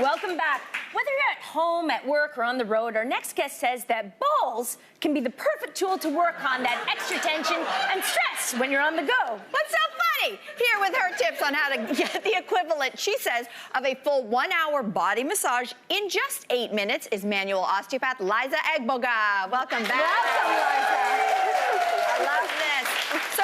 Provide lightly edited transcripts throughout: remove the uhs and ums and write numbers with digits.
Welcome back. Whether you're at home, at work, or on the road, our next guest says that balls can be the perfect tool to work on that extra tension and stress when you're on the go. What's so funny? Here with her tips on how to get the equivalent, she says, of a full 1 hour body massage in just 8 minutes is manual osteopath Liza Egboga. Welcome back. Welcome, Liza. I love this. So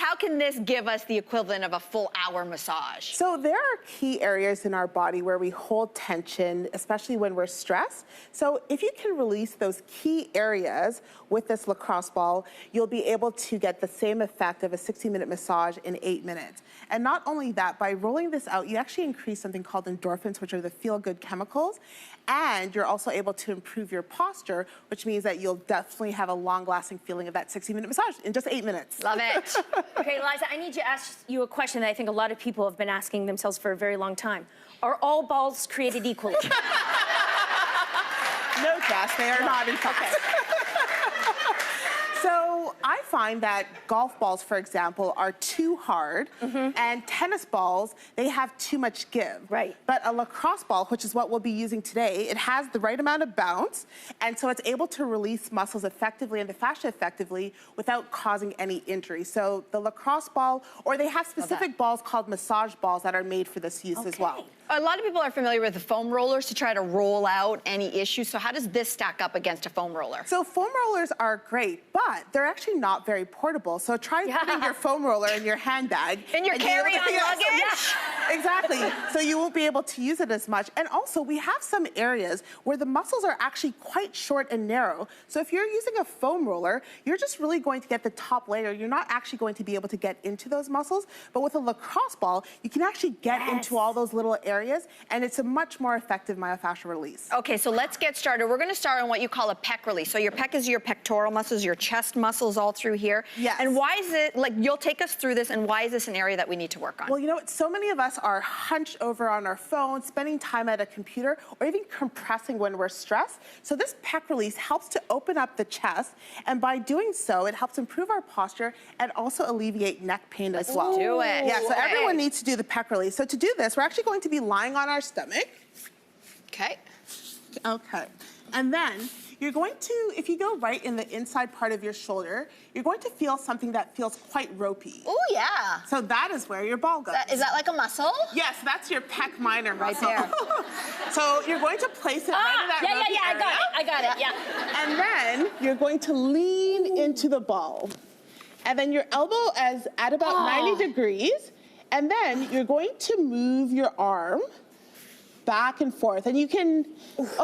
how can this give us the equivalent of a full hour massage? So there are key areas in our body where we hold tension, especially when we're stressed. So if you can release those key areas with this lacrosse ball, you'll be able to get the same effect of a 60-minute massage in 8 minutes. And not only that, by rolling this out, you actually increase something called endorphins, which are the feel-good chemicals. And you're also able to improve your posture, which means that you'll definitely have a long-lasting feeling of that 60-minute massage in just 8 minutes. Love it. Okay, Liza, I need to ask you a question that I think a lot of people have been asking themselves for a very long time. Are all balls created equally? No, Jess, they are not, in fact. Okay. So I find that golf balls, for example, are too hard, and tennis balls, they have too much give. Right. But a lacrosse ball, which is what we'll be using today, it has the right amount of bounce, and so it's able to release muscles effectively and the fascia effectively without causing any injury. So the lacrosse ball, or they have specific balls called massage balls that are made for this use as well. A lot of people are familiar with the foam rollers to try to roll out any issues. So how does this stack up against a foam roller? So foam rollers are great, but they're actually not very portable. So try putting your foam roller in your handbag. In your carry-on luggage? Yeah, exactly. So you won't be able to use it as much. And also, we have some areas where the muscles are actually quite short and narrow. So if you're using a foam roller, you're just really going to get the top layer. You're not actually going to be able to get into those muscles. But with a lacrosse ball, you can actually get into all those little areas, and it's a much more effective myofascial release. Okay, so let's get started. We're gonna start on what you call a pec release. So your pec is your pectoral muscles, your chest muscles all through here. Yes. And why is it, like, you'll take us through this, and why is this an area that we need to work on? Well, you know what? So many of us are hunched over on our phone, spending time at a computer, or even compressing when we're stressed. So this pec release helps to open up the chest, and by doing so, it helps improve our posture and also alleviate neck pain as well. Do it. Yeah, so everyone needs to do the pec release. So to do this, we're actually going to be lying on our stomach. Okay. Okay. And then you're going to, if you go right in the inside part of your shoulder, you're going to feel something that feels quite ropey. Oh, yeah. So that is where your ball goes. Is that like a muscle? Yes, that's your pec minor muscle. Right there. So you're going to place it right in that ropey area. I got it, yeah. And then you're going to lean into the ball. And then your elbow is at about 90 degrees. And then you're going to move your arm back and forth. And you can,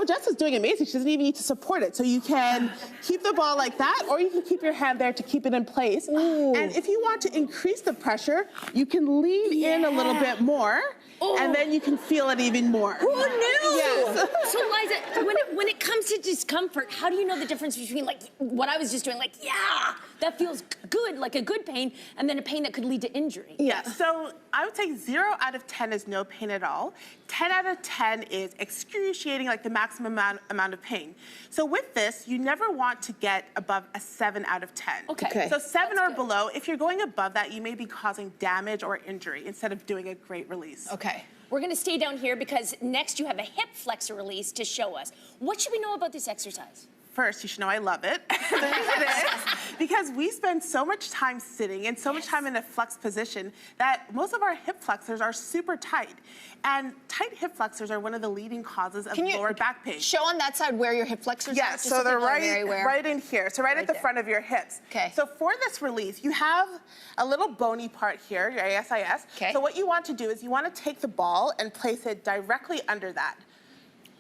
Jess is doing amazing. She doesn't even need to support it. So you can keep the ball like that, or you can keep your hand there to keep it in place. Ooh. And if you want to increase the pressure, you can lean in a little bit more, and then you can feel it even more. Who knew? Yes. So Liza, when it comes to discomfort, how do you know the difference between like what I was just doing, like, yeah, that feels good, like a good pain, and then a pain that could lead to injury? Yeah, so I would say 0 out of 10 is no pain at all. 10 out of 10 is excruciating, like the maximum amount of pain. So with this, you never want to get above a 7 out of 10. Okay. So 7 or below, if you're going above that, you may be causing damage or injury instead of doing a great release. Okay. We're gonna stay down here because next you have a hip flexor release to show us. What should we know about this exercise? First, you should know I love it. The reason is because we spend so much time sitting and so much time in a flex position that most of our hip flexors are super tight. And tight hip flexors are one of the leading causes of lower back pain. Show on that side where your hip flexors are? Yes, so they're right in here. So right at the front of your hips. Okay. So for this release, you have a little bony part here, your ASIS. Okay. So what you want to do is you want to take the ball and place it directly under that.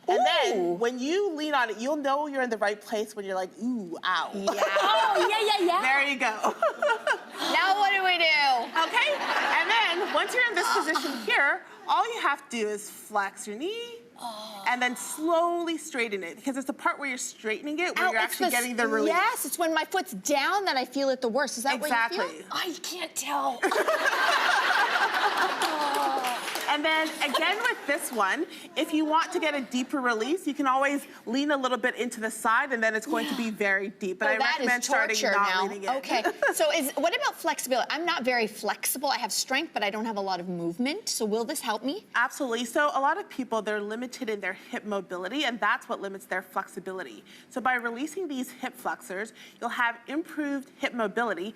And then when you lean on it, you'll know you're in the right place when you're like, ooh, ow. Yeah. Oh, yeah. There you go. Now what do we do? Okay, and then once you're in this position here, all you have to do is flex your knee and then slowly straighten it, because it's the part where you're straightening it where you're actually getting the release. Yes, it's when my foot's down that I feel it the worst. Is that what you feel? Exactly. I can't tell. And then again with this one, if you want to get a deeper release, you can always lean a little bit into the side, and then it's going to be very deep. But I recommend starting not leaning in. Okay. So what about flexibility? I'm not very flexible. I have strength, but I don't have a lot of movement. So will this help me? Absolutely. So a lot of people, they're limited in their hip mobility, and that's what limits their flexibility. So by releasing these hip flexors, you'll have improved hip mobility.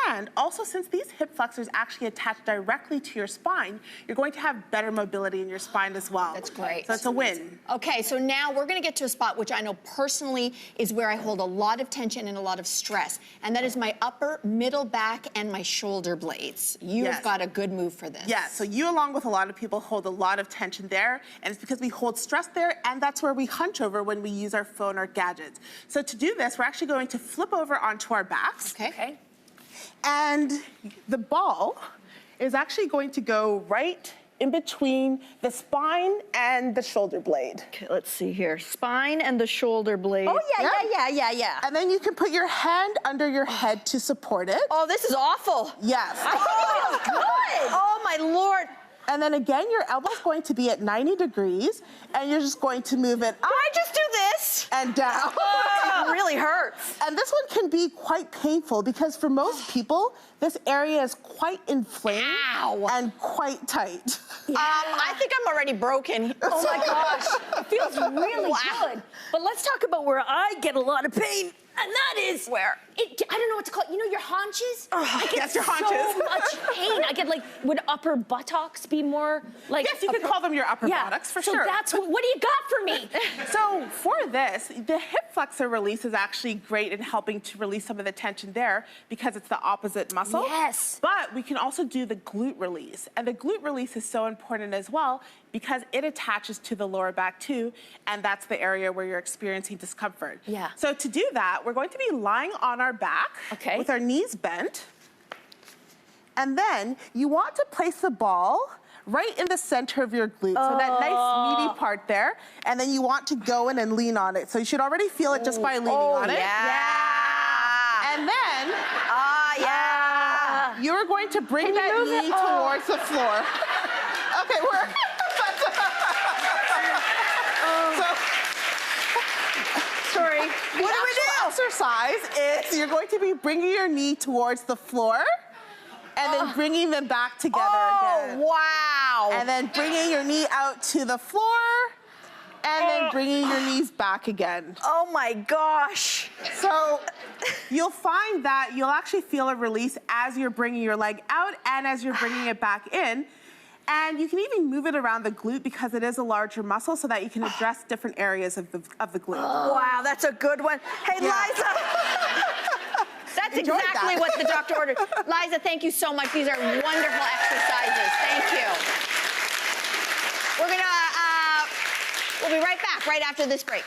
And also, since these hip flexors actually attach directly to your spine, you're going to have better mobility in your spine as well. That's great. So it's a win. Okay, so now we're going to get to a spot which I know personally is where I hold a lot of tension and a lot of stress, and that is my upper, middle back, and my shoulder blades. You have got a good move for this. Yeah, so you, along with a lot of people, hold a lot of tension there, and it's because we hold stress there, and that's where we hunch over when we use our phone or gadgets. So to do this, we're actually going to flip over onto our backs. Okay. And the ball is actually going to go right in between the spine and the shoulder blade. Okay, let's see here. Spine and the shoulder blade. Oh, yeah. And then you can put your hand under your head to support it. Oh, this is awful. Yes. Oh, good. Oh, my Lord. And then again, your elbow's going to be at 90 degrees, and you're just going to move it up. Can I just do this? And down. Oh, it really hurts. And this one can be quite painful because for most people, this area is quite inflamed and quite tight. I think I'm already broken. Oh my gosh, it feels really good. But let's talk about where I get a lot of pain, and that is where? I don't know what to call it. You know your haunches? I get yes, your haunches. so much pain. I get like, would upper buttocks be more like? Yes, you could call them your upper buttocks for sure. So that's what do you got for me? So for this, the hip flexor release is actually great in helping to release some of the tension there because it's the opposite muscle. Yes. But we can also do the glute release. And the glute release is so important as well because it attaches to the lower back too, and that's the area where you're experiencing discomfort. Yeah. So to do that, we're going to be lying on our back with our knees bent. And then you want to place the ball right in the center of your glute. So that nice meaty part there. And then you want to go in and lean on it. So you should already feel it just by leaning on it. Yeah. And then you're going to bring that knee towards the floor. Okay, Sorry. What do we do? Exercise is you're going to be bringing your knee towards the floor and then bringing them back together again. Wow. And then bringing your knee out to the floor and then bringing your knees back again. Oh my gosh. So you'll find that you'll actually feel a release as you're bringing your leg out and as you're bringing it back in. And you can even move it around the glute because it is a larger muscle so that you can address different areas of the glute. Wow, that's a good one. Hey, Liza. That's exactly what the doctor ordered. Liza, thank you so much. These are wonderful exercises. Thank you. We'll be right back right after this break.